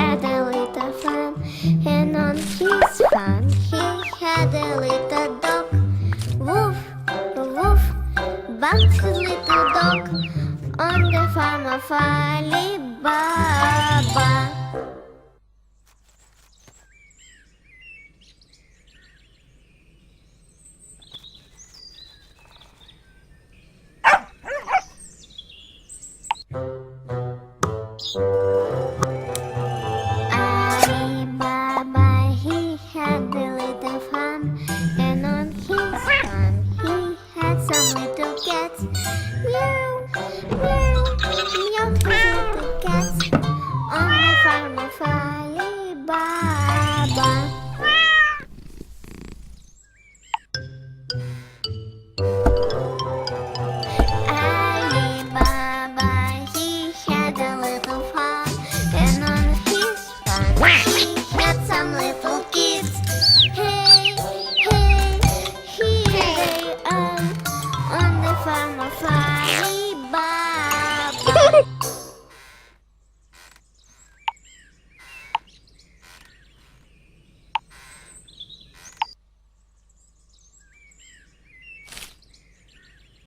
had a little farm, and on his farm he had a little dog. Woof, woof, barked his little dog on the farm of Ali Baba. Ali Baba, he had a little farm, and on his farm he had some little cats. Meow, meow, meow, his little cats on the farm of Ali Baba. Ali Baba, he had a little farm, and on his farm he